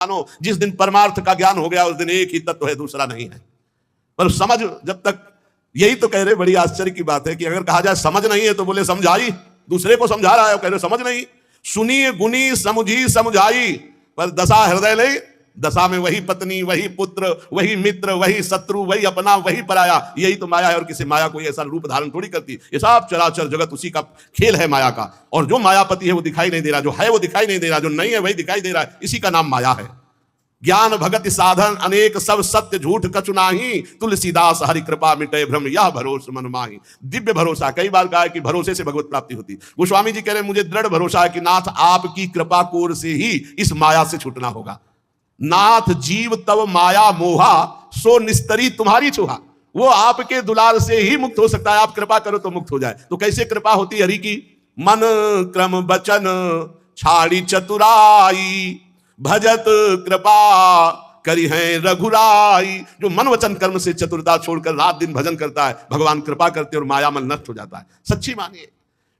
मानो जिस दिन परमार्थ का ज्ञान हो गया उस दिन एक ही तत्व है, दूसरा नहीं है। पर समझ जब तक, यही तो कह रहे, बड़ी आश्चर्य की बात है कि अगर कहा जाए समझ नहीं है तो बोले समझाई, दूसरे को समझा रहा है, कह रहे समझ नहीं। सुनी गुनी समझी समझाई, पर दशा हृदय ले, दशा में वही पत्नी, वही पुत्र, वही मित्र, वही शत्रु, वही अपना, वही पराया, यही तो माया है। और किसी माया कोई ऐसा रूप धारण थोड़ी करती, ये सब चराचर जगत उसी का खेल है माया का। और जो मायापति है वो दिखाई नहीं दे रहा, जो है वो दिखाई नहीं दे रहा, जो नहीं है वही दिखाई दे रहा है, इसी का नाम माया है। ज्ञान भगति साधन अनेक सब सत्य झूठ कछु नाही, तुलसीदास हरि कृपा मिटे भ्रम यह भरोसा मन माही। दिव्य भरोसा, कई बार कहा है कि भरोसे से भगवत प्राप्ति होती। गोस्वामी जी कह रहे मुझे दृढ़ भरोसा है कि नाथ आपकी कृपा कोर से ही इस माया से छूटना होगा। नाथ जीव तव माया मोहा, सो निस्तरी तुम्हारी चूहा। वो आपके दुलार से ही मुक्त हो सकता है, आप कृपा करो तो मुक्त हो जाए। तो कैसे कृपा होती है हरि की? मन क्रम वचन छाड़ी चतुराई, भजत कृपा करी है रघुराई। जो मन वचन कर्म से चतुरता छोड़कर रात दिन भजन करता है, भगवान कृपा करते और माया मन नष्ट हो जाता है। सच्ची मानिए,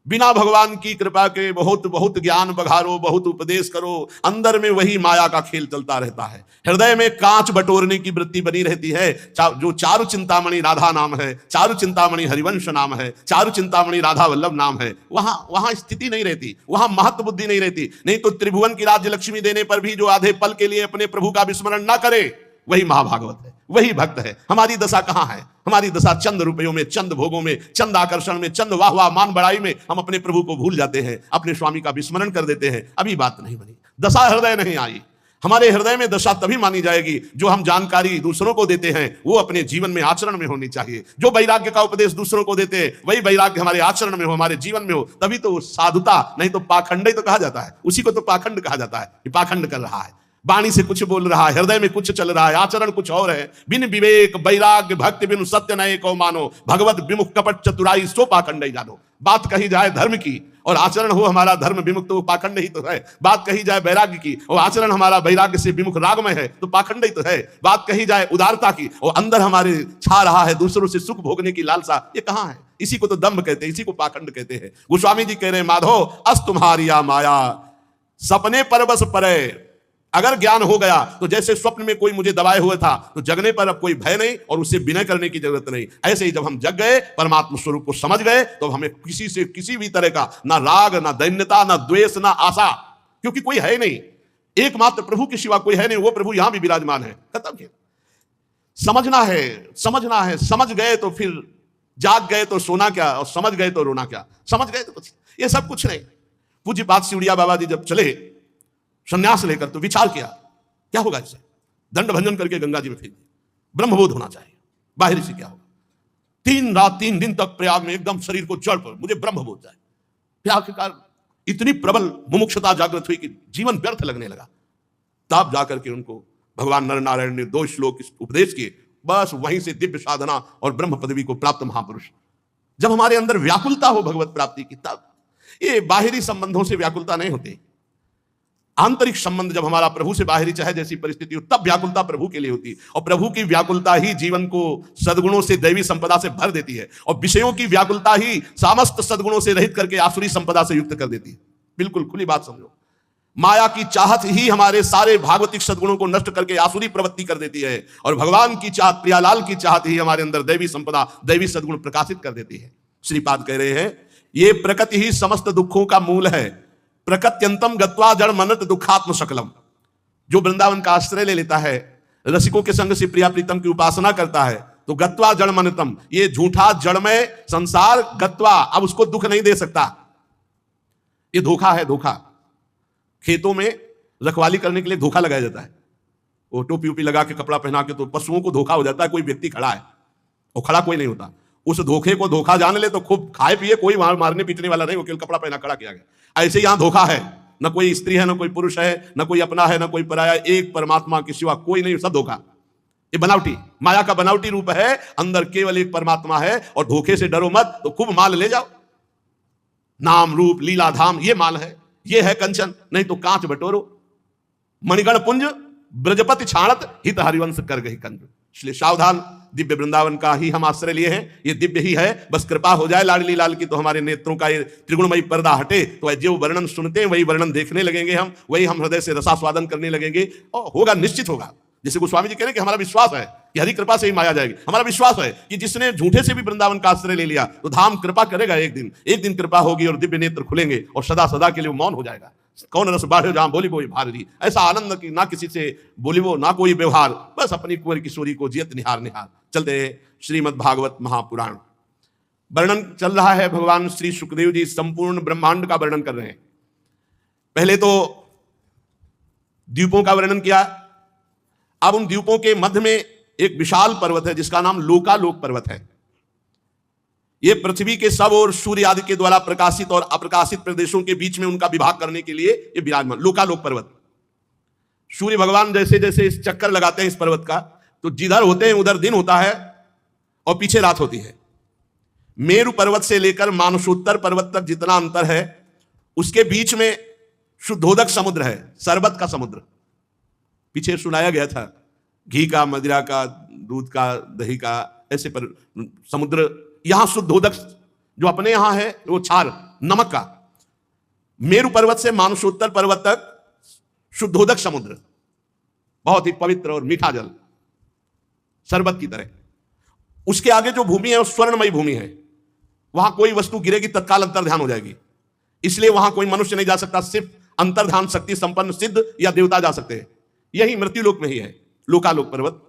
बिना भगवान की कृपा के बहुत बहुत ज्ञान बघारो, बहुत उपदेश करो, अंदर में वही माया का खेल चलता रहता है। हृदय में कांच बटोरने की वृत्ति बनी रहती है। जो चारु चिंतामणि राधा नाम है, चारु चिंतामणि हरिवंश नाम है, चारु चिंतामणि राधा वल्लभ नाम है, वहां स्थिति नहीं रहती, वहां महत्व बुद्धि नहीं रहती। नहीं तो त्रिभुवन की राज्य लक्ष्मी देने पर भी जो आधे पल के लिए अपने प्रभु का विस्मरण ना करे, वही महाभागवत है, वही भक्त है। हमारी दशा कहां है? हमारी दशा चंद रुपयों में, चंद भोगों में, चंद आकर्षण में, चंद वाह वाह मान बड़ाई में हम अपने प्रभु को भूल जाते हैं, अपने स्वामी का विस्मरण कर देते हैं। अभी बात नहीं बनी, दशा हृदय नहीं आई। हमारे हृदय में दशा तभी मानी जाएगी जो हम जानकारी दूसरों को देते हैं वो अपने जीवन में आचरण में होनी चाहिए। जो वैराग्य का उपदेश दूसरों को देते हैं वही वैराग्य हमारे आचरण में हो, हमारे जीवन में हो, तभी तो साधुता। नहीं तो पाखंड ही तो कहा जाता है, उसी को तो पाखंड कहा जाता है कि पाखंड कर रहा है, वाणी से कुछ बोल रहा है, हृदय में कुछ चल रहा है, आचरण कुछ और है। बिन विवेक वैराग्य भक्ति बिनु सत्य नए को मानो, भगवत विमुख कपट चतुराई सो पाखंड ही जानो। बात कही जाए धर्म की और आचरण हो हमारा धर्म विमुख, तो वो पाखंड ही तो है। बात कही जाए वैराग्य की और आचरण हमारा वैराग्य से विमुख रागमय है, तो पाखंड ही तो है। बात कही जाए उदारता की और अंदर हमारे छा रहा है दूसरों से सुख भोगने की लालसा, ये कहां है? इसी को तो दंभ कहते हैं, इसी को पाखंड कहते हैं। गोस्वामी जी कह रहे हैं माधो अस तुम्हारिया माया, सपने पर बस परे। अगर ज्ञान हो गया तो जैसे स्वप्न में कोई मुझे दबाए हुए था, तो जगने पर अब कोई भय नहीं और उससे विनय करने की जरूरत नहीं। ऐसे ही जब हम जग गए, परमात्मा स्वरूप को समझ गए, तो हमें किसी से किसी भी तरह का ना राग, ना दैन्यता, ना द्वेष, ना आशा, क्योंकि कोई है नहीं। एकमात्र प्रभु के सिवा कोई है नहीं, वो प्रभु यहां भी विराजमान है। खत्म किया। समझना है, समझना है। समझ गए तो फिर जाग गए तो सोना क्या, और समझ गए तो रोना क्या। समझ गए तो कुछ, ये सब कुछ नहीं। पूज्य पाद सिवड़िया बाबा जी जब चले संन्यास लेकर, तो विचार किया क्या होगा इससे। दंड भंजन करके गंगा जी में फेंक दिया। ब्रह्मबोध होना चाहिए, बाहरी से क्या होगा। 3 रात 3 दिन तक प्रयाग में एकदम शरीर को जड़ पर, मुझे ब्रह्मबोध जाए। प्रयाग के कारण इतनी प्रबल मुमुक्षुता जागृत हुई कि जीवन व्यर्थ लगने लगा। तब जाकर के उनको भगवान नर नारायण ने 2 श्लोक उपदेश किए। बस वहीं से दिव्य साधना और ब्रह्म पदवी को प्राप्त महापुरुष। जब हमारे अंदर व्याकुलता हो भगवत प्राप्ति की, तब ये बाहरी संबंधों से व्याकुलता नहीं होती। आंतरिक संबंध जब हमारा प्रभु से बाहरी चाहे जैसी परिस्थिति हो, तब व्याकुलता प्रभु के लिए होती। और प्रभु की व्याकुलता ही जीवन को सद्गुणों से, दैवी संपदा से भर देती है। और विषयों की व्याकुलता ही समस्त सद्गुणों से रहित करके आसुरी संपदा से युक्त कर देती है। बिल्कुल खुली बात समझो। माया की चाहत ही हमारे सारे भागवतिक सद्गुणों को नष्ट करके आसुरी प्रवृत्ति कर देती है, और भगवान की चाहत, प्रियालाल की चाहत ही हमारे अंदर दैवी संपदा, दैवी सद्गुण प्रकाशित कर देती है। श्रीपाद कह रहे हैं ये प्रकृति ही समस्त दुखों का मूल है। प्रकृत्यंतम गत्वा जड़ मनत दुखात्म सकलम। जो वृंदावन का आश्रय ले लेता है, रसिकों के संग से प्रिया प्रीतम की उपासना करता है, तो गत्वा जड़ मनतम, ये झूठा जड़मय संसार गत्वा अब उसको दुख नहीं दे सकता। ये धोखा है, धोखा। खेतों में रखवाली करने के लिए धोखा लगाया जाता है। वो टोपी उपी लगा के, कपड़ा पहना के, तो पशुओं को धोखा हो जाता है। कोई व्यक्ति खड़ा है और खड़ा कोई नहीं होता। उस धोखे को धोखा जान ले तो खूब खाए पिए, कोई मारने पीटने वाला नहीं, वो केवल कपड़ा पहना खड़ा किया गया। ऐसे यहां धोखा है, न कोई स्त्री है, न कोई पुरुष है, न कोई अपना है, न कोई पराया, एक परमात्मा के सिवा कोई नहीं, सब धोखा। ये बनावटी, माया का बनावटी रूप है। अंदर केवल एक परमात्मा है। और धोखे से डरो मत, तो खूब माल ले जाओ। नाम रूप लीला धाम ये माल है, ये है कंचन। नहीं तो कांच बटोरो। मणिगण पुंज ब्रजपति छाणत हित हरिवंश कर गई कंज। इसलिए सावधान, दिव्य वृंदावन का ही हम आश्रय लिए हैं, ये दिव्य ही है। बस कृपा हो जाए लाडली लाल की, तो हमारे नेत्रों का ये त्रिगुणमयी पर्दा हटे, तो जो वर्णन सुनते हैं वही वर्णन देखने लगेंगे, हम वही हम हृदय से रसास्वादन करने लगेंगे, और होगा, निश्चित होगा। जैसे गोस्वामी जी कह रहे हैं कि हमारा विश्वास है कि हरि कृपा से ही माया जाएगी। हमारा विश्वास है कि जिसने झूठे से भी वृंदावन का आश्रय ले लिया तो धाम कृपा करेगा, एक दिन कृपा होगी और दिव्य नेत्र खुलेंगे और सदा सदा के लिए मौन हो जाएगा। कौन रस बाढ़े जहां बोली बोई भारी, ऐसा आनंद कि ना किसी से बोली वो ना कोई व्यवहार, बस अपनी कुंवर किशोरी को जियत निहार निहार। चलते श्रीमद् भागवत महापुराण वर्णन चल रहा है। भगवान श्री सुखदेव जी संपूर्ण ब्रह्मांड का वर्णन कर रहे हैं। पहले तो द्वीपों का वर्णन किया, अब उन द्वीपों के मध्य में एक विशाल पर्वत है जिसका नाम लोकालोक पर्वत है। यह पृथ्वी के सब और सूर्य आदि के द्वारा प्रकाशित और अप्रकाशित प्रदेशों के बीच में उनका विभाग करने के लिए यह विराजमान लोकालोक पर्वत। सूर्य भगवान जैसे जैसे इस चक्कर लगाते हैं इस पर्वत का, तो जिधर होते हैं उधर दिन होता है और पीछे रात होती है। मेरु पर्वत से लेकर मानसोत्तर पर्वत तक जितना अंतर है, उसके बीच में शुद्धोदक समुद्र है, शरबत का समुद्र। पीछे सुनाया गया था घी का, मदिरा का, दूध का, दही का, ऐसे पर समुद्र। यहां शुद्धोदक जो अपने यहां है वो क्षार नमक का। मेरु पर्वत से मानसोत्तर पर्वत तक शुद्धोदक समुद्र, बहुत ही पवित्र और मीठा जल, शरबत की तरह। उसके आगे जो भूमि है वो स्वर्णमयी भूमि है। वहां कोई वस्तु गिरेगी तत्काल अंतर्ध्यान हो जाएगी, इसलिए वहां कोई मनुष्य नहीं जा सकता, सिर्फ अंतर्ध्यान शक्ति संपन्न सिद्ध या देवता जा सकते हैं। यही मृत्युलोक में ही है लोकालोक पर्वत।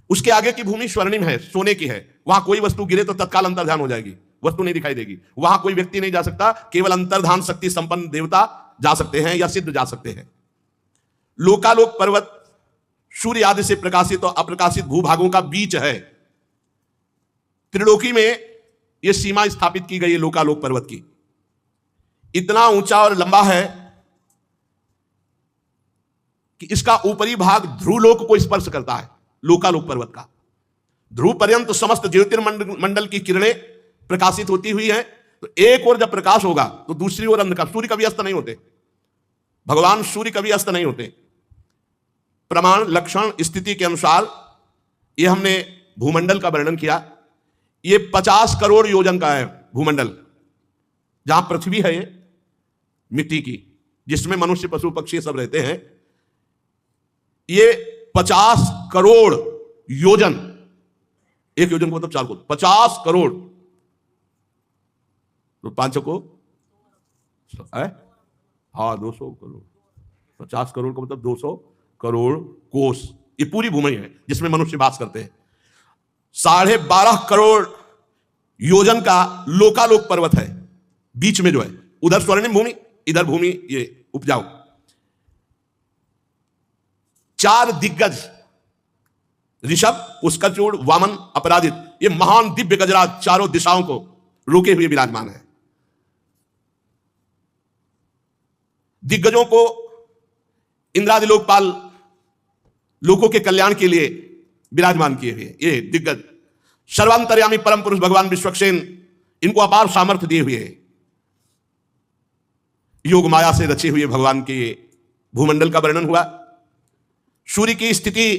उसके आगे की भूमि स्वर्णिम है, सोने की है। वहां कोई वस्तु गिरे तो तत्काल अंतर्ध्यान हो जाएगी, वस्तु नहीं दिखाई देगी। वहां कोई व्यक्ति नहीं जा सकता, केवल अंतर्ध्यान शक्ति संपन्न देवता जा सकते हैं या सिद्ध जा सकते हैं। लोकालोक पर्वत सूर्य आदि से प्रकाशित और अप्रकाशित भूभागों का बीच है। त्रिलोकी में यह सीमा स्थापित की गई है लोकालोक पर्वत की। इतना ऊंचा और लंबा है कि इसका ऊपरी भाग ध्रुवलोक को स्पर्श करता है। लोकालोक पर्वत का ध्रुव पर्यंत समस्त ज्योतिर्मंडल की किरणें प्रकाशित होती हुई है। तो एक ओर जब प्रकाश होगा तो दूसरी ओर अंधकार। सूर्य कभी अस्त नहीं होते, भगवान सूर्य कभी अस्त नहीं होते। प्रमाण, लक्षण, स्थिति के अनुसार यह हमने भूमंडल का वर्णन किया। यह 50 करोड़ योजन का है भूमंडल, जहां पृथ्वी है ये मिट्टी की, जिसमें मनुष्य, पशु, पक्षी सब रहते हैं। ये 50 करोड़ योजन, एक योजन को मतलब 4 को 50 करोड़, तो 5 को है, हाँ 200 करोड़। 50 करोड़ का मतलब 200 करोड़ कोस। ये पूरी भूमि है जिसमें मनुष्य वास करते हैं। 12.5 करोड़ योजन का लोकालोक पर्वत है बीच में जो है। उधर स्वर्णिम भूमि, इधर भूमि ये उपजाऊ। 4 दिग्गज ऋषभ, पुष्करचूड़, वामन, अपराजित, ये महान दिव्य गजराज चारों दिशाओं को रोके हुए विराजमान है। दिग्गजों को इंद्रादि लोकपाल लोगों के कल्याण के लिए विराजमान किए हुए ये दिग्गज। सर्वांतर्यामी परम पुरुष भगवान विश्वक्सेन इनको अपार सामर्थ्य दिए हुए हैं। योग माया से रचे हुए भगवान के भूमंडल का वर्णन हुआ। सूर्य की स्थिति,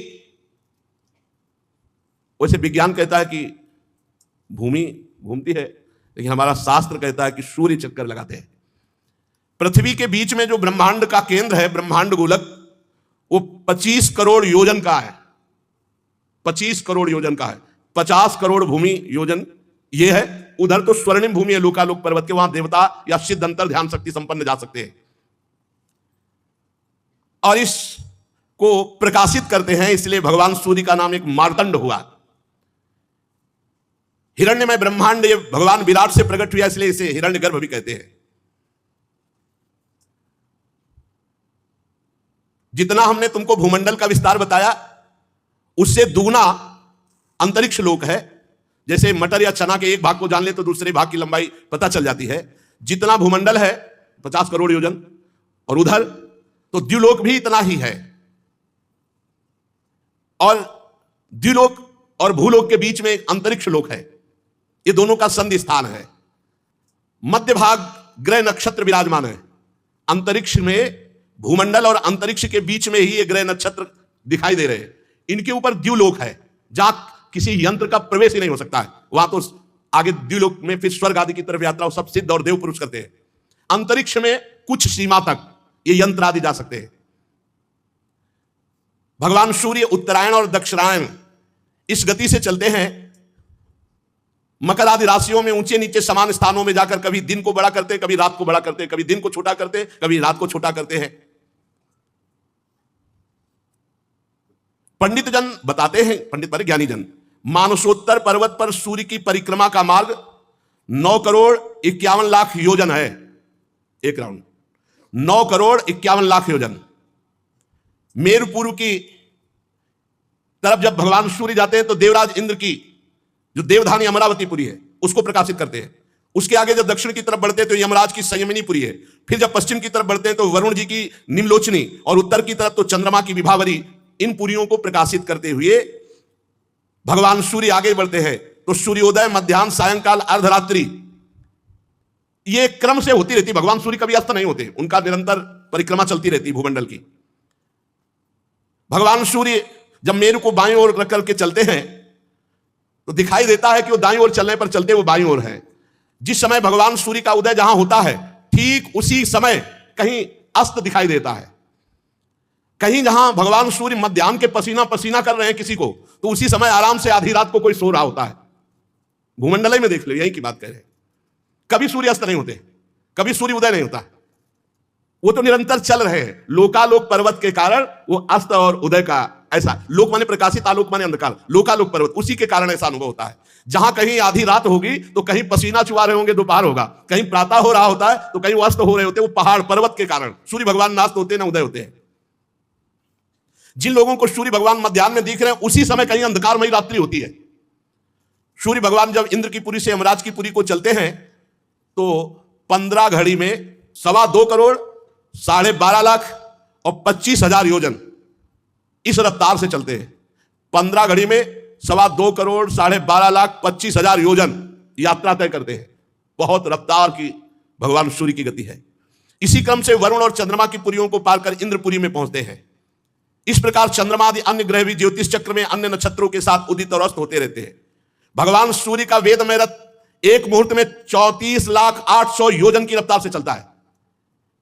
वैसे विज्ञान कहता है कि भूमि घूमती है, लेकिन हमारा शास्त्र कहता है कि सूर्य चक्कर लगाते हैं। पृथ्वी के बीच में जो ब्रह्मांड का केंद्र है, ब्रह्मांड गोलक, वो 25 करोड़ योजन का है। 25 करोड़ योजन का है। 50 करोड़ भूमि योजन ये है। उधर तो स्वर्णिम भूमि है लोकालोक पर्वत के, वहां देवता या सिद्ध अंतर ध्यान शक्ति संपन्न जा सकते हैं और इसको प्रकाशित करते हैं। इसलिए भगवान सूर्य का नाम एक मार्तंड हुआ। हिरण्यमय ब्रह्मांड ये भगवान विराट से प्रकट हुआ, इसलिए इसे हिरण्यगर्भ भी कहते हैं। जितना हमने तुमको भूमंडल का विस्तार बताया, उससे दुगना अंतरिक्ष लोक है। जैसे मटर या चना के एक भाग को जान ले तो दूसरे भाग की लंबाई पता चल जाती है। जितना भूमंडल है 50 करोड़ योजन, और उधर तो द्युलोक भी इतना ही है। और द्युलोक और भूलोक के बीच में एक अंतरिक्ष लोक है। ये दोनों का संधि स्थान है। मध्य भाग ग्रह नक्षत्र विराजमान है। अंतरिक्ष में भूमंडल और अंतरिक्ष के बीच में ही ये ग्रह नक्षत्र दिखाई दे रहे हैं। इनके ऊपर द्युलोक है, जहां किसी यंत्र का प्रवेश ही नहीं हो सकता है। वहां तो आगे द्व्युलोक में फिर स्वर्ग आदि की तरफ यात्रा सब सिद्ध और देव पुरुष करते हैं। अंतरिक्ष में कुछ सीमा तक ये यंत्र आदि जा सकते हैं। भगवान सूर्य उत्तरायण और दक्षिणायन इस गति से चलते हैं। मकर आदि राशियों में ऊंचे नीचे समान स्थानों में जाकर कभी दिन को बड़ा करते हैं, कभी रात को बड़ा करते हैं, कभी दिन को छोटा करते हैं, कभी रात को छोटा करते हैं। पंडित जन बताते हैं, पंडित पर ज्ञानी जन, मानसोत्तर पर्वत पर सूर्य की परिक्रमा का मार्ग 9,51,00,000 योजन है। एक राउंड 9,51,00,000 योजन। मेरु पूर्व की तरफ जब भगवान सूर्य जाते हैं तो देवराज इंद्र की जो देवधानी अमरावतीपुरी है उसको प्रकाशित करते हैं। उसके आगे जब दक्षिण की तरफ बढ़ते हैं तो यमराज की संयमिनीपुरी है। फिर जब पश्चिम की तरफ बढ़ते हैं तो वरुण जी की निम्लोचनी, और उत्तर की तरफ तो चंद्रमा की विभावरी। इन पुरियों को प्रकाशित करते हुए भगवान सूर्य आगे बढ़ते हैं तो सूर्योदय, मध्याह्न, सायंकाल, अर्धरात्रि ये क्रम से होती रहती। भगवान सूर्य कभी अस्त नहीं होते, उनका निरंतर परिक्रमा चलती रहती भूमंडल की। भगवान सूर्य जब मेरु को बाईं ओर रख करके चलते हैं तो दिखाई देता है कि वो दाईं ओर चलने पर चलते वो बाईं ओर है। जिस समय भगवान सूर्य का उदय जहां होता है ठीक उसी समय कहीं अस्त दिखाई देता है। कहीं जहां भगवान सूर्य मध्याह्न के पसीना पसीना कर रहे हैं किसी को, तो उसी समय आराम से आधी रात को कोई सो रहा होता है। भूमंडल में देख लो, यही की बात कह रहे हैं। कभी सूर्य अस्त नहीं होते, कभी सूर्य उदय नहीं होता, वो तो निरंतर चल रहे हैं। लोकालोक पर्वत के कारण वो अस्त और उदय का ऐसा, लोक माने प्रकाशित, आलोक माने अंधकार, लोकालोक पर्वत, उसी के कारण ऐसा अनुभव होता है। जहां कहीं आधी रात होगी तो कहीं पसीना चुआ रहे होंगे, दोपहर होगा, कहीं प्रातः हो रहा होता है तो कहीं वो अस्त हो रहे होते, वो पहाड़ पर्वत के कारण। सूर्य भगवान ना अस्त होते ना उदय होते हैं। जिन लोगों को सूर्य भगवान मध्याह्न में दिख रहे हैं उसी समय कहीं अंधकारमयी रात्रि होती है। सूर्य भगवान जब इंद्र की पुरी से यमराज की पुरी को चलते हैं तो 15 घड़ी में 2.25 करोड़ 12.5 लाख और 25,000 योजन इस रफ्तार से चलते हैं। 15 घड़ी में 2.25 करोड़ 12.5 लाख 25,000 योजन यात्रा तय करते हैं। बहुत रफ्तार की भगवान सूर्य की गति है। इसी क्रम से वरुण और चंद्रमा की पुरियों को पार कर इंद्रपुरी में पहुंचते हैं। इस प्रकार चंद्रमा आदि अन्य ग्रह भी ज्योतिष चक्र में अन्य नक्षत्रों के साथ उदित और अस्त होते रहते हैं। भगवान सूर्य का वेद में रथ एक मुहूर्त में 34,800,000 योजन की रफ्तार से चलता है।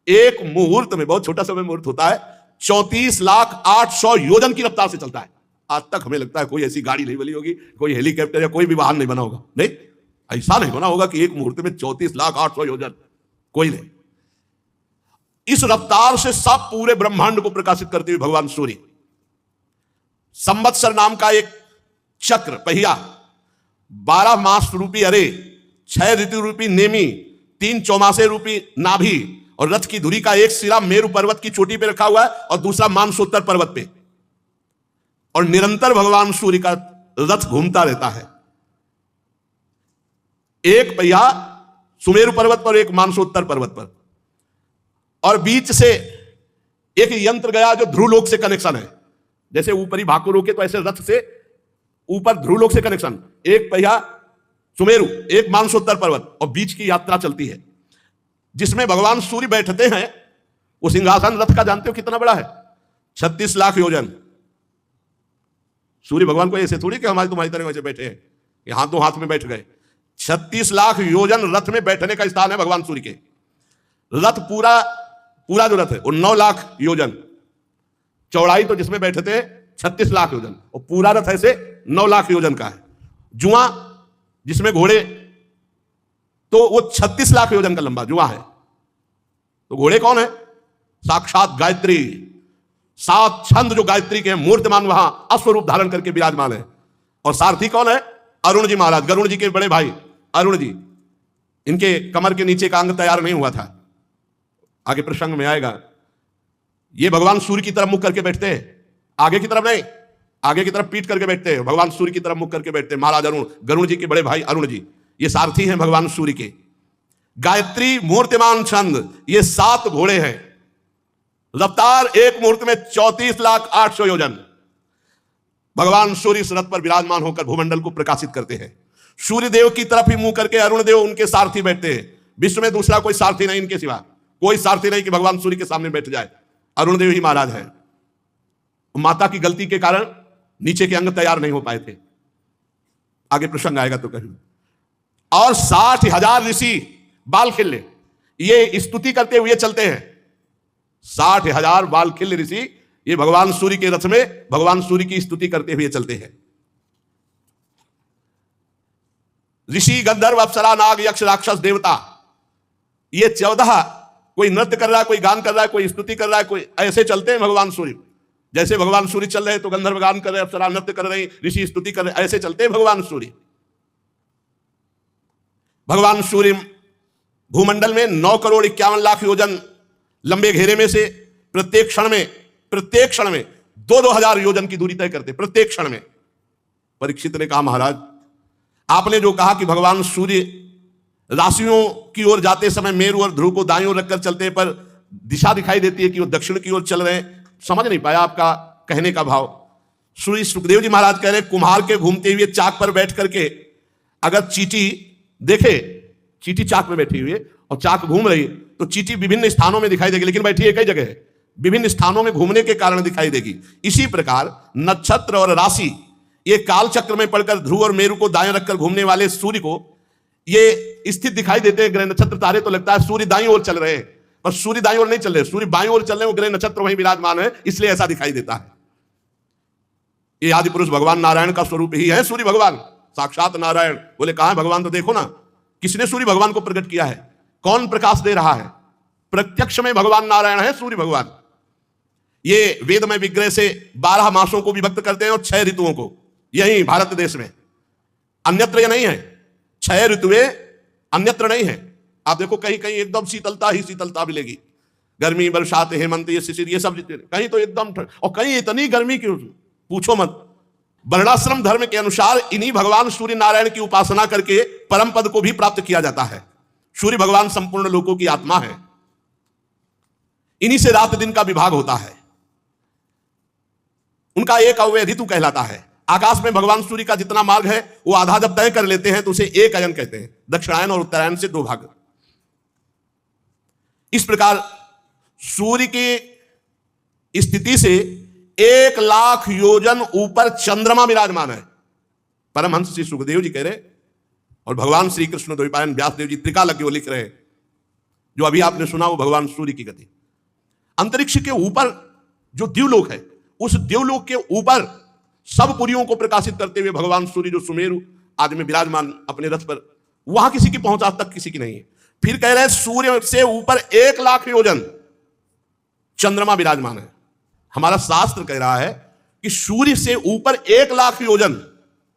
एक मुहूर्त में, बहुत छोटा समय मुहूर्त होता है, 34,800,000 योजन की रफ्तार से चलता है। आज तक हमें लगता है कोई ऐसी गाड़ी नहीं बनी होगी, कोई हेलीकॉप्टर या कोई भी वाहन नहीं बना होगा। नहीं, ऐसा नहीं बना होगा कि एक मुहूर्त में 34,800,000 योजन, कोई नहीं। इस रफ्तार से सब पूरे ब्रह्मांड को प्रकाशित करते हुए भगवान सूर्य, संवत्सर नाम का एक चक्र पहिया, 12 मास रूपी अरे, 6 ऋतु रूपी नेमी, 3 चौमासे रूपी नाभि और रथ की धुरी का एक सिरा मेरु पर्वत की चोटी पे रखा हुआ है और दूसरा मानसोत्तर पर्वत पे, और निरंतर भगवान सूर्य का रथ घूमता रहता है। एक पहिया सुमेरु पर्वत पर, एक मानसोत्तर पर्वत पर, और बीच से एक यंत्र गया जो ध्रुवलोक से कनेक्शन है। जैसे ऊपरी भाग को रोके तो ऐसे रथ से ऊपर ध्रुवलोक से कनेक्शन। एक पहिया सुमेरु, एक मानसोत्तर पर्वत, और बीच की यात्रा चलती है जिसमें भगवान सूर्य बैठते हैं। वो सिंहासन रथ का जानते हो कितना बड़ा है? 36 लाख योजन। सूर्य भगवान को ऐसे थोड़ी कि हमारी तुम्हारी तरह वैसे बैठे हैं, ये हाथों हाथ में बैठ गए। 36 लाख योजन रथ में बैठने का स्थान है भगवान सूर्य के। रथ पूरा जो रथ है वो 9 लाख योजन चौड़ाई, तो जिसमें बैठे थे 36 लाख योजन, और पूरा रथ ऐसे 9 लाख योजन का है। जुआ जिसमें घोड़े, तो वो 36 लाख योजन का लंबा जुआ है। तो घोड़े कौन है? साक्षात गायत्री। 7 छंद जो गायत्री के मूर्तिमान वहां अश्वरूप धारण करके विराजमान है। और सारथी कौन है? अरुण जी महाराज, गरुण जी के बड़े भाई अरुण जी। इनके कमर के नीचे का अंग तैयार नहीं हुआ था, आगे प्रसंग में आएगा। ये भगवान सूर्य की तरफ मुख करके बैठते हैं, आगे की तरफ नहीं, आगे की तरफ पीठ करके बैठते हैं, भगवान सूर्य की तरफ मुख करके बैठते हैं। महाराज अरुण, गरुण जी के बड़े भाई अरुण जी, ये सारथी हैं भगवान सूर्य के। गायत्री मूर्तिमान छंद, ये 7 घोड़े हैं। रफ्तार एक मुहूर्त में 34,800,000 योजन। भगवान सूर्य इस रथ पर विराजमान होकर भूमंडल को प्रकाशित करते हैं। सूर्य देव की तरफ ही मुंह करके अरुण देव उनके सारथी बैठते हैं। विश्व में दूसरा कोई सारथी नहीं इनके सिवा, कोई सारथी नहीं कि भगवान सूर्य के सामने बैठ जाए। अरुण देव ही महाराज है। माता की गलती के कारण नीचे के अंग तैयार नहीं हो पाए थे। आगे प्रसंग आएगा तो कहीं। और 60,000 ऋषि बालखिल्य ये स्तुति करते हुए चलते हैं। 60,000 बालखिल्य ऋषि ये भगवान सूर्य के रथ में भगवान सूर्य की स्तुति करते हुए चलते हैं। ऋषि, गंधर्व, अप्सरा, नाग, यक्ष, राक्षस, देवता, ये 14 कोई नृत्य कर रहा है, कोई गान कर रहा है, कोई स्तुति कर रहा है, कोई ऐसे चलते हैं भगवान सूर्य। जैसे भगवान सूर्य चल रहे हैं तो गंधर्व गान कर रहे हैं, अप्सरा नृत्य कर रहे हैं, ऋषि स्तुति कर रहे हैं, ऐसे चलते हैं भगवान सूर्य। भगवान सूर्य भूमंडल में 9,51,00,000 योजन लंबे घेरे में से प्रत्येक क्षण में 2,000 योजन की दूरी तय करते, प्रत्येक क्षण में। परीक्षित ने कहा, महाराज आपने जो कहा कि भगवान सूर्य राशियों की ओर जाते समय मेरु और ध्रुव को दाईं ओर रखकर चलते हैं, पर दिशा दिखाई देती है कि वो दक्षिण की ओर चल रहे हैं, समझ नहीं पाया आपका कहने का भाव। श्री सुखदेव जी महाराज कह रहे, कुम्हार के घूमते हुए चाक पर बैठ करके अगर चींटी देखे, चींटी चाक में बैठी हुई है और चाक घूम रही, तो चींटी विभिन्न स्थानों में दिखाई देगी, लेकिन बैठी एक ही जगह है, विभिन्न स्थानों में घूमने के कारण दिखाई देगी। इसी प्रकार नक्षत्र और राशि ये काल चक्र में पड़कर ध्रुव और मेरु को दाएं रखकर घूमने वाले सूर्य को ये स्थित दिखाई देते हैं। ग्रह नक्षत्र तारे तो लगता है सूर्य दाईं ओर चल रहे हैं, पर सूर्य दाईं ओर नहीं चल रहे, सूर्य बाईं ओर चल रहे हैं, वो ग्रह नक्षत्र वहीं विराजमान है, इसलिए ऐसा दिखाई देता है। ये आदि पुरुष भगवान नारायण का स्वरूप ही है, सूर्य भगवान साक्षात नारायण। बोले कहां है भगवान, तो देखो ना किसने सूर्य भगवान को प्रकट किया है, कौन प्रकाश दे रहा है, प्रत्यक्ष में भगवान नारायण है सूर्य भगवान। ये वेद में विग्रह से 12 मासों को विभक्त करते हैं और 6 ऋतुओं को, यही भारत देश में, अन्यत्र ये नहीं है। 6 ऋतुएं अन्यत्र नहीं है। आप देखो कहीं कहीं एकदम शीतलता ही शीतलता मिलेगी, गर्मी, बरसात, हेमंत, ये शिशिर, ये सब कहीं तो एकदम ठंड, और कहीं इतनी गर्मी की पूछो मत। वर्णाश्रम धर्म के अनुसार इन्हीं भगवान सूर्य नारायण की उपासना करके परम पद को भी प्राप्त किया जाता है। सूर्य भगवान संपूर्ण लोकों की आत्मा है, इन्हीं से रात दिन का विभाग होता है, उनका एक अव्यय ऋतु कहलाता है। आकाश में भगवान सूर्य का जितना मार्ग है वो आधा जब तय कर लेते हैं तो उसे एक अयन कहते हैं, दक्षिणायन और उत्तरायण से 2 भाग। इस प्रकार सूर्य की स्थिति से 1,00,000 योजन ऊपर चंद्रमा विराजमान है। परमहंस श्री सुखदेव जी कह रहे, और भगवान श्री कृष्ण द्वैपायन व्यासदेव जी त्रिकालज्ञ लिख रहे हैं, जो अभी आपने सुना वो भगवान सूर्य की गति। अंतरिक्ष के ऊपर जो द्युलोक है, उस द्युलोक के ऊपर सब पुरियों को प्रकाशित करते हुए भगवान सूर्य जो सुमेरु आदि में विराजमान अपने रथ पर, वहां किसी की पहुंच आज तक किसी की नहीं है। फिर कह रहे हैं सूर्य से ऊपर 1,00,000 योजन चंद्रमा विराजमान है। हमारा शास्त्र कह रहा है कि सूर्य से ऊपर 1,00,000 योजन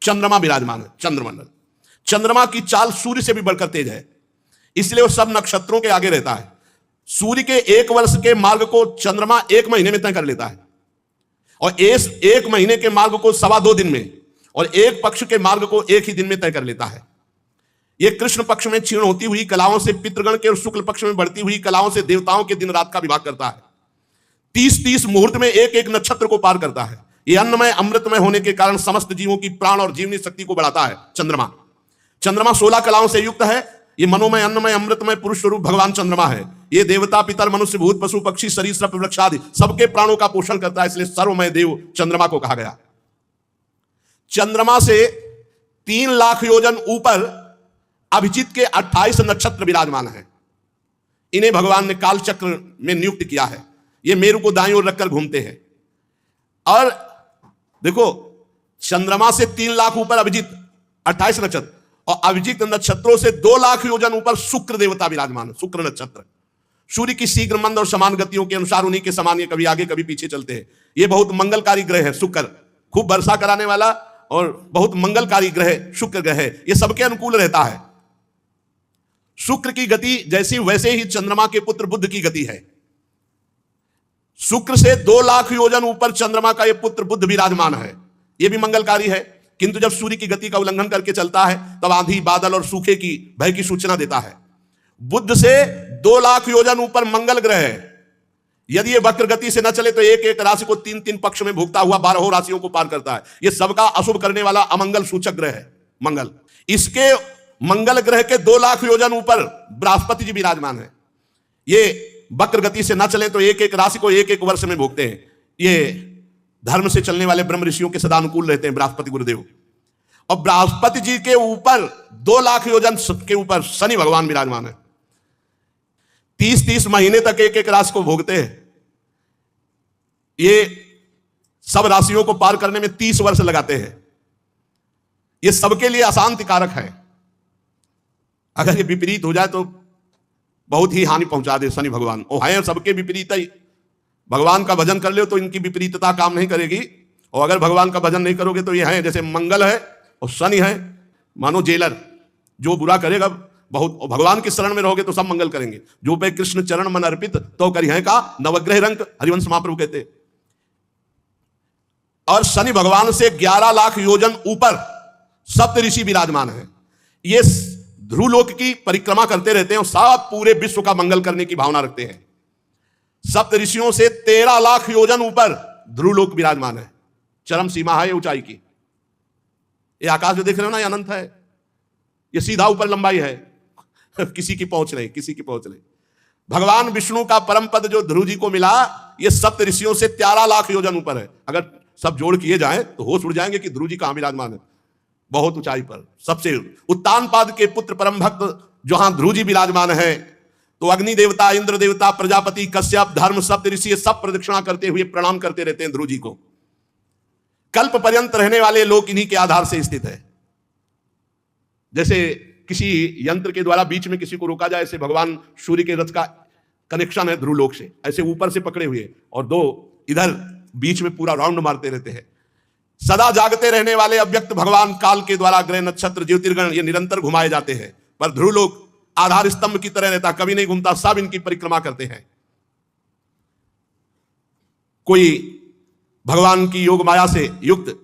चंद्रमा विराजमान है। चंद्रमंडल, चंद्रमा की चाल सूर्य से भी बढ़कर तेज है, इसलिए वो सब नक्षत्रों के आगे रहता है। सूर्य के 1 वर्ष के मार्ग को चंद्रमा 1 महीने में तय कर लेता है, और इस 1 महीने के मार्ग को 2.25 दिन में, और 1 पक्ष के मार्ग को 1 ही दिन में तय कर लेता है। यह कृष्ण पक्ष में क्षीण होती हुई कलाओं से पितृगण के और शुक्ल पक्ष में बढ़ती हुई कलाओं से देवताओं के दिन रात का विभाग करता है। 30-30 मुहूर्त में एक नक्षत्र को पार करता है। यह अन्नमय अमृतमय होने के कारण समस्त जीवों की प्राण और जीवनी शक्ति को बढ़ाता है। चंद्रमा 16 कलाओं से युक्त है। ये मनोमय अन्नमय अमृतमय पुरुष स्वरूप भगवान चंद्रमा है। ये देवता, पितर, मनुष्य, भूत, पशु, पक्षी, सरीसृप, वृक्ष आदि सबके प्राणों का पोषण करता है, इसलिए सर्वमय देव चंद्रमा को कहा गया। चंद्रमा से 3,00,000 योजन ऊपर अभिजीत के 28 नक्षत्र विराजमान हैं। इन्हें भगवान ने काल चक्र में नियुक्त किया है। ये मेरु को दाईं ओर रखकर घूमते हैं। और देखो, चंद्रमा से 3,00,000 ऊपर अभिजीत 28 नक्षत्र, और अभिजीत नक्षत्रों से 2,00,000 योजन ऊपर शुक्र देवता विराजमान है। शुक्र नक्षत्र सूर्य की शीघ्र मंद और समान गतियों के अनुसार उन्हीं के समान ये कभी आगे कभी पीछे चलते हैं। ये बहुत मंगलकारी ग्रह है शुक्र, खूब वर्षा कराने वाला और बहुत मंगलकारी ग्रह शुक्र ग्रह है। ये सबके अनुकूल रहता है। शुक्र की गति जैसी वैसे ही चंद्रमा के पुत्र बुध की गति है। शुक्र से 2,00,000 योजन ऊपर चंद्रमा का ये पुत्र बुध विराजमान है। ये भी मंगलकारी है, किंतु जब सूर्य की गति का उल्लंघन करके चलता है तब आंधी, बादल और सूखे की भय की सूचना देता है। बुध से 2,00,000 योजन ऊपर मंगल ग्रह है। यदि ये वक्र गति से न चले तो एक एक राशि को 3-3 पक्ष में भुगता हुआ 12 राशियों को पार करता है। यह सबका अशुभ करने वाला अमंगल सूचक ग्रह है मंगल। इसके मंगल ग्रह के 2,00,000 योजन ऊपर बृहस्पति जी विराजमान है। ये वक्र गति से न चले तो एक एक राशि को एक एक वर्ष में भोगते हैं। ये धर्म से चलने वाले ब्रह्म ऋषियों के सदा अनुकूल रहते हैं बृहस्पति गुरुदेव। और बृहस्पति जी के ऊपर 2 लाख योजन के ऊपर शनि भगवान विराजमान है। 30-30 महीने तक एक एक राशि को भोगते हैं। ये सब राशियों को पार करने में 30 वर्ष लगाते हैं। ये सबके लिए अशांति कारक है। अगर ये विपरीत हो जाए तो बहुत ही हानि पहुंचा दे शनि भगवान। वो है सबके विपरीत ही। भगवान का भजन कर लो तो इनकी विपरीतता काम नहीं करेगी, और अगर भगवान का भजन नहीं करोगे तो ये है जैसे मंगल है और शनि है मानो जेलर। जो बुरा करेगा बहुत, और भगवान की शरण में रहोगे तो सब मंगल करेंगे। जो पे कृष्ण चरण मन अर्पित तो करिहे का नवग्रह रंग, हरिवंश महाप्रभु कहते। और शनि भगवान से 11 लाख योजन ऊपर सप्त ऋषि विराजमान है। ये ध्रुवलोक की परिक्रमा करते रहते हैं और सब पूरे विश्व का मंगल करने की भावना रखते हैं। सप्त ऋषियों से 13 लाख योजन ऊपर ध्रुवलोक विराजमान है। चरम सीमा है ये ऊंचाई की। ये आकाश जो देख रहे हो ना, ये अनंत है। ये सीधा ऊपर लंबाई है, किसी की पहुंच नहीं, किसी की पहुंच नहीं। भगवान विष्णु का परम पद जो ध्रुव जी को मिला, ये सप्त ऋषियों से 13 लाख योजन ऊपर है। अगर सब जोड़ किए जाएं तो होश उड़ जाएंगे कि ध्रुव जी कहां विराजमान है। बहुत ऊंचाई पर सबसे उत्तानपाद के पुत्र परम भक्त जहां ध्रुव जी विराजमान है, तो अग्नि देवता, इंद्र देवता, प्रजापति, कश्यप, धर्म, सप्त ऋषि सब प्रदक्षिणा करते हुए प्रणाम करते रहते हैं ध्रुव जी को। कल्प पर्यंत रहने वाले लोग इन्हीं के आधार से स्थित है। जैसे किसी यंत्र के द्वारा बीच में किसी को रोका जाए, ऐसे भगवान सूर्य के रथ का कनेक्शन है ध्रुवलोक से, ऐसे ऊपर से पकड़े हुए, और 2 इधर बीच में पूरा राउंड मारते रहते हैं। सदा जागते रहने वाले अव्यक्त भगवान काल के द्वारा ग्रह, नक्षत्र, ज्योतिर्गण ये निरंतर घुमाए जाते हैं, पर ध्रुवलोक आधार स्तंभ की तरह रहता, कभी नहीं घूमता। सब इनकी परिक्रमा करते हैं। कोई भगवान की योग माया से युक्त,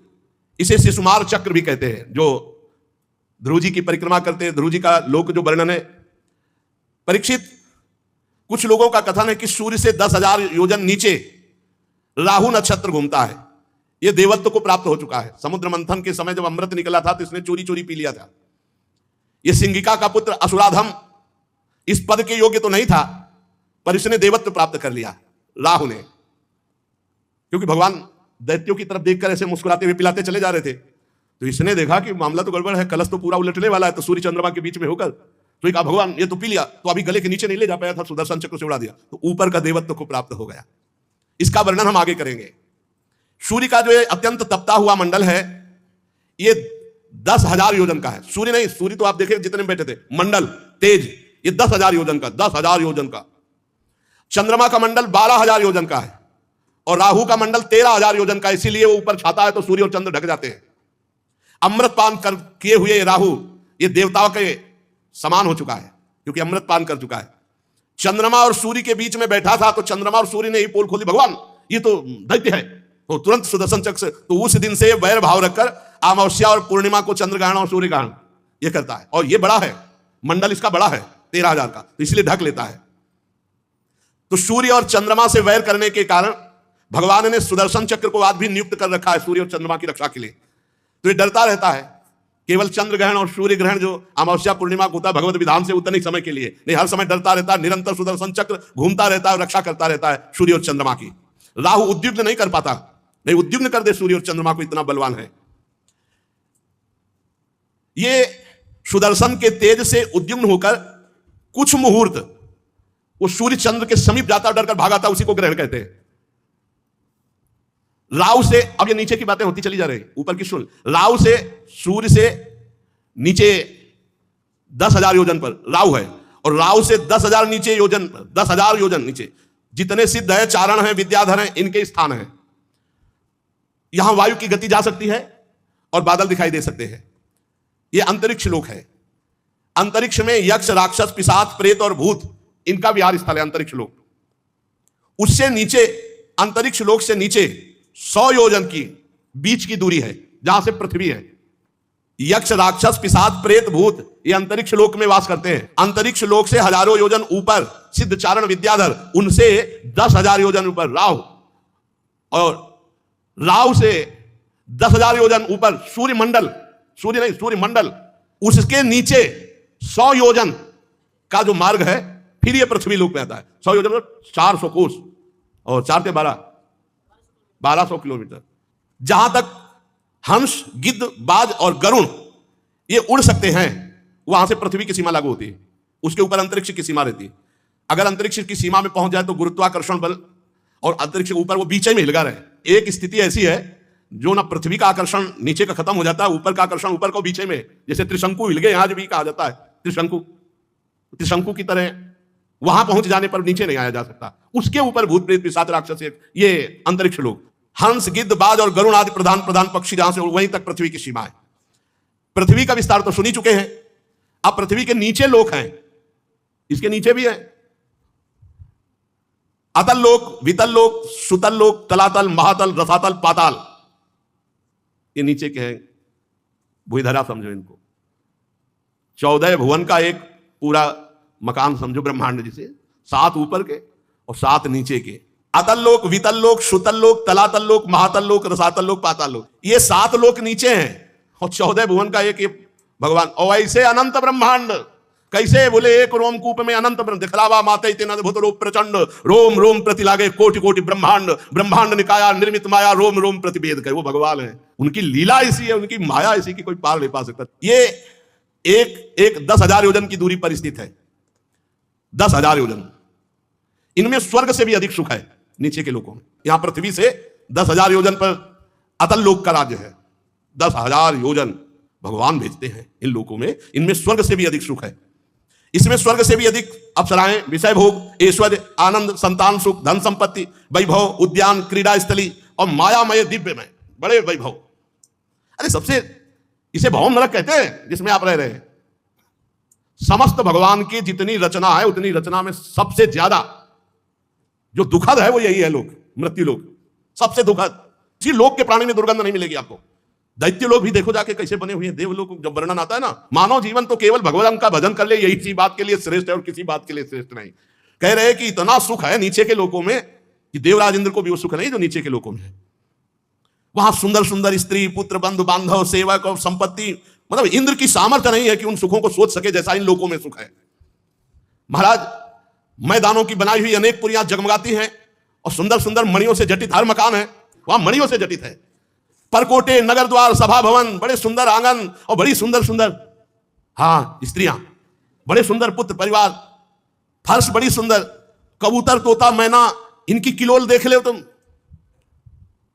इसे शिशुमार चक्र भी कहते हैं, जो ध्रुव जी की परिक्रमा करते हैं। ध्रुव जी का लोक जो वर्णन है। परीक्षित, कुछ लोगों का कथन है कि सूर्य से 10,000 योजन नीचे राहु नक्षत्र घूमता है। यह देवत्व को प्राप्त हो चुका है। समुद्र मंथन के समय जब अमृत निकला था तो इसने चोरी चोरी पी लिया था। यह सिंगिका का पुत्र असुराधम इस पद के योग्य तो नहीं था, पर इसने देवत्व प्राप्त कर लिया राहु ने, क्योंकि भगवान दैत्यों की तरफ देखकर ऐसे मुस्कुराते हुए पिलाते चले जा रहे थे। तो इसने देखा कि मामला तो गड़बड़ है, कलश तो पूरा उलटने वाला है। तो सूर्य चंद्रमा के बीच में होकर तो कहा भगवान ये तो पी लिया, तो अभी गले के नीचे नहीं ले जा पाया था, सुदर्शन चक्र से उड़ा दिया, तो ऊपर का देवत्व को प्राप्त हो गया। इसका वर्णन हम आगे करेंगे। सूर्य का जो अत्यंत तपता हुआ मंडल है, ये 10,000 योजन का है। सूर्य नहीं, सूर्य तो आप देखे जितने बैठे थे, मंडल तेज ये 10,000 योजन का, 10,000 योजन का। चंद्रमा का मंडल 12,000 योजन का है, और राहु का मंडल 13,000 योजन का। इसीलिए वो ऊपर छाता है तो सूर्य और चंद्र ढक जाते हैं। अमृत पान कर किए हुए राहु ये देवताओं के समान हो चुका है, क्योंकि अमृत पान कर चुका है। चंद्रमा और सूर्य के बीच में बैठा था, तो चंद्रमा और सूर्य ने ही पोल खोली, भगवान ये तो दैत्य है, तो तुरंत सुदर्शन चक्र से, तो उस दिन से वैर भाव रखकर अमावस्या और पूर्णिमा को चंद्रग्रहण और सूर्य ग्रहण ये करता है। और ये बड़ा है, मंडल इसका बड़ा है 13,000 का, तो इसलिए ढक लेता है। तो सूर्य और चंद्रमा से वैर करने के कारण भगवान ने सुदर्शन चक्र को आज भी नियुक्त कर रखा है सूर्य और चंद्रमा की रक्षा के लिए। तो ये डरता रहता है। केवल चंद्र ग्रहण और सूर्य ग्रहण जो अमावस्या पूर्णिमा को होता है भगवत विधान से, उतने समय के लिए नहीं, हर समय डरता रहता है। निरंतर सुदर्शन चक्र घूमता रहता है और रक्षा करता रहता है सूर्य और चंद्रमा की। राहु उद्युग्न नहीं कर पाता, नहीं उद्युग्न कर दे सूर्य और चंद्रमा को, इतना बलवान है। ये सुदर्शन के तेज से उद्युग्न होकर कुछ मुहूर्त वो सूर्य चंद्र के समीप जाता, डरकर भागाता, उसी को ग्रहण कहते हैं। राहु से, अब ये नीचे की बातें होती चली जा रही, ऊपर की सुन। राहु से, सूर्य से नीचे 10,000 योजन पर राहु है, और राहु से 10,000 नीचे योजन, 10,000 योजन नीचे जितने सिद्ध है, चारण है, विद्याधर है, इनके स्थान है। यहां वायु की गति जा सकती है और बादल दिखाई दे सकते हैं। यह अंतरिक्ष लोक है। अंतरिक्ष में यक्ष, राक्षस, पिशाच, प्रेत और भूत इनका विहार स्थल है अंतरिक्ष लोक। उससे नीचे, अंतरिक्ष लोक से नीचे 100 योजन की बीच की दूरी है, जहां से पृथ्वी है। यक्ष, राक्षस, पिशाच, प्रेत, भूत ये अंतरिक्ष लोक में वास करते हैं। अंतरिक्ष लोक से हजारों योजन ऊपर सिद्ध, चारण, विद्याधर, उनसे 10,000 योजन ऊपर राहु, और राहु से 10,000 योजन ऊपर सूर्य मंडल, सूर्य नहीं सूर्य मंडल, उसके नीचे 100 योजन का जो मार्ग है, फिर ये पृथ्वी लोक में आता है। 100 योजन 400 कोस, और 4 के 12 1200 किलोमीटर। जहां तक हंस, गिद्ध, बाज और गरुड़ ये उड़ सकते हैं। वहां से पृथ्वी की सीमा लागू होती है, उसके ऊपर अंतरिक्ष की सीमा रहती है। अगर अंतरिक्ष की सीमा में पहुंच जाए तो गुरुत्वाकर्षण बल और अंतरिक्ष के ऊपर वो बीच में हिलगा रहे। एक स्थिति ऐसी है जो ना पृथ्वी का आकर्षण नीचे का खत्म हो जाता है, ऊपर का आकर्षण ऊपर को बीच में, जैसे त्रिशंकु हिल गए यहां जो भी कहा जाता है त्रिशंकु की तरह वहां पहुंच जाने पर नीचे नहीं आया जा सकता। उसके ऊपर भूत प्रेत पिशाच राक्षस ये अंतरिक्ष लोग, हंस, गिद्ध, बाज और गरुड़ आदि प्रधान प्रधान पक्षी जहां से वहीं तक पृथ्वी की सीमा है। पृथ्वी का विस्तार तो सुन ही चुके हैं। अब पृथ्वी के नीचे लोक हैं, इसके नीचे भी है अतल लोक, वितल लोक, सुतल लोक, तलातल, महातल, रसातल, पाताल। ये नीचे के हैं, भूधरा समझो इनको। 14 भुवन का एक पूरा मकान समझो ब्रह्मांड, जिसे 7 ऊपर के और 7 नीचे के। अतल लोक, वितल लोक, सुतल लोक, तलातल लोक, महातल लोक, रसातल लोक, पाताल लोक, ये 7 लोक नीचे हैं और 14 भुवन का एक भगवान। और ऐसे अनंत ब्रह्मांड कैसे बोले, एक रोमकूप में अनंत दिखलावा माते तेन अद्भुत रूप प्रचंड, रोम रोम प्रति लागे कोटि कोटि ब्रह्मांड, ब्रह्मांड निकाया निर्मित माया, रोम रोम प्रतिभेद करे। वो भगवान है, उनकी लीला ऐसी है, उनकी माया ऐसी कि कोई पार नहीं पा सकता। ये एक 10,000 योजन की दूरी पर स्थित है, 10,000 योजन। इनमें स्वर्ग से भी अधिक सुख है नीचे के लोगों में। यहां पृथ्वी से 10,000 योजन पर अतल लोक का राज्य है। 10,000 योजन भगवान भेजते हैं इन लोगों में, इनमें स्वर्ग से भी अधिक सुख है। इसमें स्वर्ग से भी अधिक अप्सराएं, विषय भोग, ऐश्वर्य, आनंद, संतान सुख, धन संपत्ति, वैभव, उद्यान, क्रीड़ा स्थली और मायामय दिव्यमय बड़े वैभव। अरे सबसे इसे भव नरक कहते हैं जिसमें आप रह रहे हैं। समस्त भगवान की जितनी रचना है उतनी रचना में सबसे ज्यादा जो दुखद है वो यही है लोग, मृत्यु लोग। सबसे दुखद, इसी लोक के प्राणी में दुर्गंध नहीं मिलेगी आपको। दैत्य लोग भी देखो जाके कैसे बने हुए हैं। देव लोग जब वर्णन आता है ना, मानव जीवन तो केवल भगवान का भजन कर ले यही इसी बात के लिए श्रेष्ठ है और किसी बात के लिए श्रेष्ठ नहीं। कह रहे हैं कि इतना सुख है नीचे के लोकों में कि देवराज इंद्र को भी वो सुख नहीं जो नीचे के लोकों में है। वहां सुंदर सुंदर स्त्री, पुत्र, बंधु बांधव, सेवक और संपत्ति, मतलब इंद्र की सामर्थ्य नहीं है कि उन सुखों को सोच सके जैसा इन लोकों में सुख है। महाराज मैदानों की बनाई हुई अनेक पुरियां जगमगाती हैं और सुंदर सुंदर मणियों से जटित हर मकान है, वहां मणियों से जटित है। परकोटे, नगर द्वार, सभा भवन, बड़े सुंदर आंगन और बड़ी सुंदर सुंदर स्त्रियां, बड़े सुंदर पुत्र परिवार, फर्श बड़ी सुंदर, कबूतर, तोता, मैना, इनकी किलोल देख ले तुम।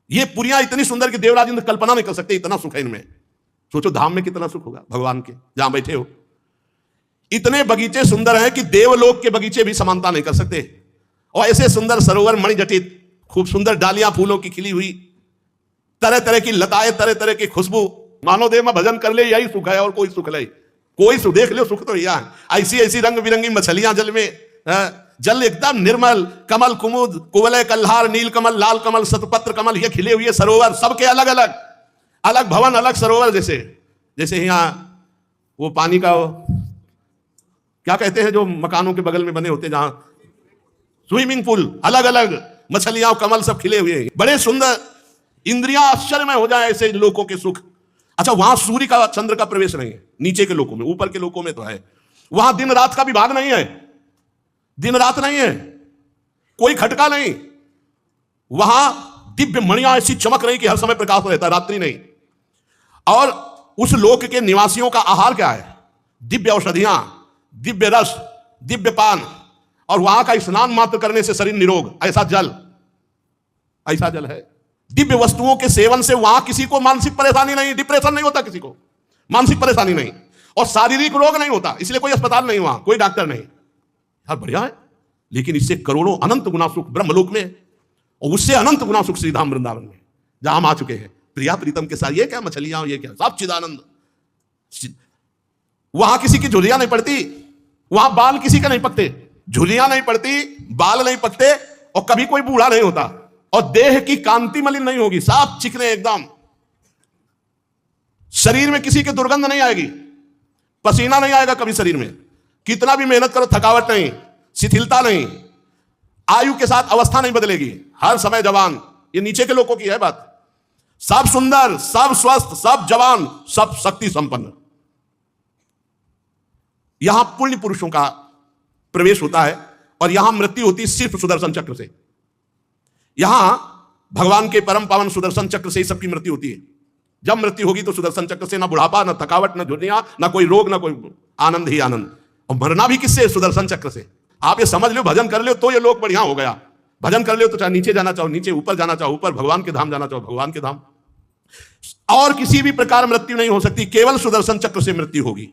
ये पुरियां इतनी सुंदर कि देवराज इंद्र कल्पना नहीं कर सकते, इतना सुख है इनमें। सोचो धाम में कितना सुख होगा भगवान के जहां बैठे हो। इतने बगीचे सुंदर हैं कि देवलोक के बगीचे भी समानता नहीं कर सकते। और ऐसे सुंदर सरोवर मणिजटित, खूब सुंदर डालियां फूलों की खिली हुई, तरह तरह की लताएं, तरह तरह की खुशबू। मानव देव में भजन कर ले यही सुख है और कोई सुख नहीं। कोई सुख देख लो, सुख तो यह है। ऐसी ऐसी रंग बिरंगी मछलियां जल में, जल एकदम निर्मल, कमल कुमुद, कुवलय कल्हार, नील कमल, लाल कमल, शतपत्र कमल, ये खिले हुए सरोवर, सबके अलग अलग अलग भवन, अलग सरोवर। जैसे यहाँ वो पानी का क्या कहते हैं जो मकानों के बगल में बने होते हैं, जहां स्विमिंग पूल, अलग अलग मछलियां, कमल सब खिले हुए हैं, बड़े सुंदर। इंद्रियां आश्चर्य में हो जाए ऐसे लोगों के सुख। अच्छा, वहां सूर्य का चंद्र का प्रवेश नहीं है नीचे के लोगों में, ऊपर के लोगों में तो है। वहां दिन रात का विभाग नहीं है, दिन रात नहीं है, कोई खटका नहीं। वहां दिव्य मणियां ऐसी चमक रही कि हर समय प्रकाश रहता, रात्रि नहीं। और उस लोक के निवासियों का आहार क्या है? दिव्य औषधियां, दिव्य रस, दिव्य पान, और वहां का स्नान मात्र करने से शरीर निरोग। ऐसा जल है। दिव्य वस्तुओं के सेवन से वहां किसी को मानसिक परेशानी नहीं, डिप्रेशन नहीं होता, किसी को मानसिक परेशानी नहीं, और शारीरिक रोग नहीं होता। इसलिए कोई अस्पताल नहीं, वहां कोई डॉक्टर नहीं। यार बढ़िया है। लेकिन इससे करोड़ों अनंत गुना सुख ब्रह्मलोक में, और उससे अनंत गुना सुख श्रीधाम वृंदावन में जहां हम आ चुके हैं प्रिया प्रीतम के साथ। ये क्या मछलियां, ये क्या, सब चिदानंद। वहां किसी की झुर्रियां नहीं पड़ती, वहां बाल किसी के नहीं पकते, झुर्रियां नहीं पड़ती, बाल नहीं पकते, और कभी कोई बूढ़ा नहीं होता, और देह की कांति मलिन नहीं होगी, साफ चिकने एकदम। शरीर में किसी की दुर्गंध नहीं आएगी, पसीना नहीं आएगा कभी शरीर में, कितना भी मेहनत करो थकावट नहीं, शिथिलता नहीं, आयु के साथ अवस्था नहीं बदलेगी, हर समय जवान। ये नीचे के लोगों की है बात। सब सुंदर, सब स्वस्थ, सब जवान, सब शक्ति संपन्न। यहां पुण्य पुरुषों का प्रवेश होता है, और यहां मृत्यु होती है सिर्फ सुदर्शन चक्र से। यहां भगवान के परम पावन सुदर्शन चक्र से ही सबकी मृत्यु होती है। जब मृत्यु होगी तो सुदर्शन चक्र से, ना बुढ़ापा, ना थकावट, ना झुर्रियां, ना कोई रोग, ना कोई आनंद ही आनंद। और मरना भी किससे? सुदर्शन चक्र से। आप ये समझ लो, भजन कर लो तो ये लोक बढ़िया हो गया। भजन कर लो तो चाहे नीचे जाना चाहो नीचे, ऊपर जाना चाहो ऊपर, भगवान के धाम जाना चाहो भगवान के धाम। और किसी भी प्रकार मृत्यु नहीं हो सकती, केवल सुदर्शन चक्र से मृत्यु होगी।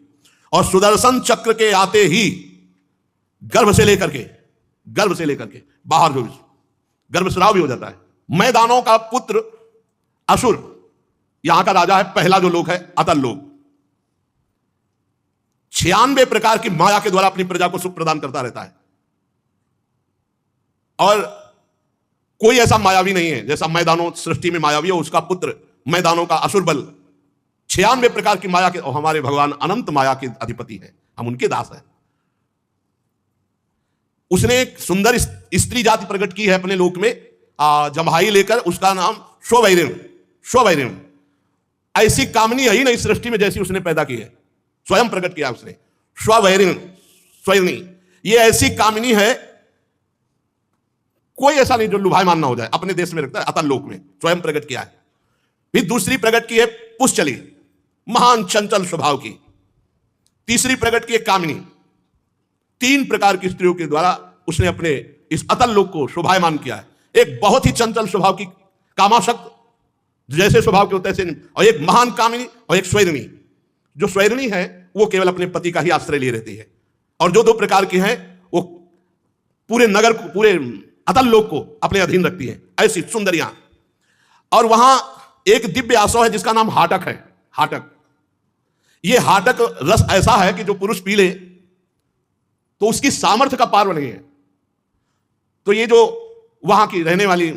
और सुदर्शन चक्र के आते ही गर्भ से लेकर के बाहर जो गर्भस्राव भी हो जाता है। मैदानों का पुत्र असुर यहां का राजा है, पहला जो लोक है अतल लोक। 96 प्रकार की माया के द्वारा अपनी प्रजा को सुख प्रदान करता रहता है। और कोई ऐसा मायावी नहीं है जैसा मैदानों सृष्टि में मायावी हो, उसका पुत्र मैदानों का असुर बल। 96 प्रकार की माया के, और हमारे भगवान अनंत माया के अधिपति हैं, हम उनके दास हैं। उसने एक सुंदर स्त्री जाति प्रकट की है अपने लोक में, जम्हाई लेकर, उसका नाम शोभैरिण। ऐसी कामनी है ही नहीं सृष्टि में जैसी उसने पैदा की है, स्वयं प्रकट किया उसने। स्वैरिणी, ये ऐसी कामिनी है, कोई ऐसा नहीं जो लुभायमान ना हो जाए, अपने देश में रखता है, अतल लोक में स्वयं प्रकट किया है। फिर दूसरी प्रकट की है पुष्चली, महान चंचल स्वभाव की। तीसरी प्रकट की है कामिनी। 3 प्रकार की स्त्रियों के द्वारा उसने अपने इस अतल लोक को शोभायमान किया है। एक बहुत ही चंचल स्वभाव की कामासक्त, जैसे स्वभाव के होते हैं ऐसे, और एक महान कामिनी, और एक स्वैरिणी। जो स्वैरिणी है वो केवल अपने पति का ही आश्रय लिए रहती है, और जो 2 प्रकार की हैं वो पूरे नगर को, पूरे अतल लोक को अपने अधीन रखती है, ऐसी सुंदरियां। और वहां एक दिव्य आसव है जिसका नाम हाटक है। हाटक, ये हाटक रस ऐसा है कि जो पुरुष पी ले तो उसकी सामर्थ्य का पार नहीं है। तो ये जो वहां की रहने वाली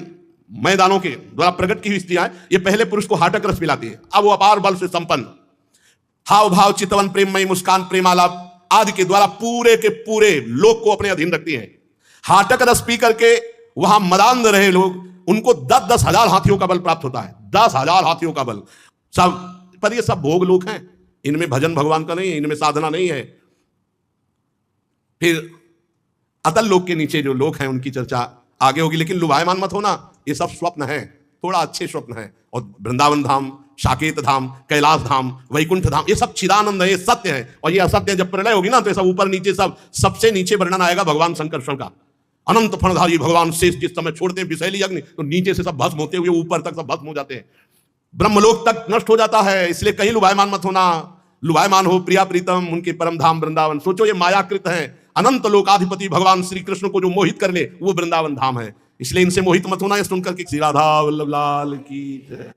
मैदानों के द्वारा प्रकट की हुई स्त्रियां, ये पहले पुरुष को हाटक रस पिलाती है। अब वो अपार बल से संपन्न, हाव भाव, चितवन, प्रेममयी मुस्कान, प्रेमालाप आदि के द्वारा पूरे के पूरे लोक को अपने अधीन रखती है। हाटक रस पी करके वहां मदान रहे लोग, उनको 10-10 हजार हाथियों का बल प्राप्त होता है। 10,000 हाथियों का बल सब, पर ये सब भोग लोक हैं, इनमें भजन भगवान का नहीं है, इनमें साधना नहीं है। फिर अतल लोक के नीचे जो लोक हैं उनकी चर्चा आगे होगी, लेकिन लुभायमान मत होना, ये सब स्वप्न है, थोड़ा अच्छे स्वप्न है। और वृंदावन धाम, साकेत धाम, कैलाश धाम, वैकुंठ धाम, ये सब चिदानंद है, ये सत्य है। और ये असत्य जब प्रलय होगी ना तो ये सब ऊपर नीचे, सब सबसे नीचे वर्णन आएगा भगवान शंकरषण का। अनंत फणधारी भगवान शेष जिस समय छोड़ते हैं विषैली अग्नि, तो नीचे से सब भस्म होते हुए ऊपर तक सब भस्म हो जाते हैं, ब्रह्मलोक तक नष्ट हो जाता है। इसलिए कहीं लुभायमान मत होना। लुभायमान हो प्रिया प्रीतम, उनके परम धाम वृंदावन। सोचो ये मायाकृत है, अनंत लोकाधिपति भगवान श्री कृष्ण को जो मोहित कर ले वो वृंदावन धाम है। इसलिए इनसे मोहित मत होना। ये सुनकर के श्री राधा वल्लभ लाल की जय।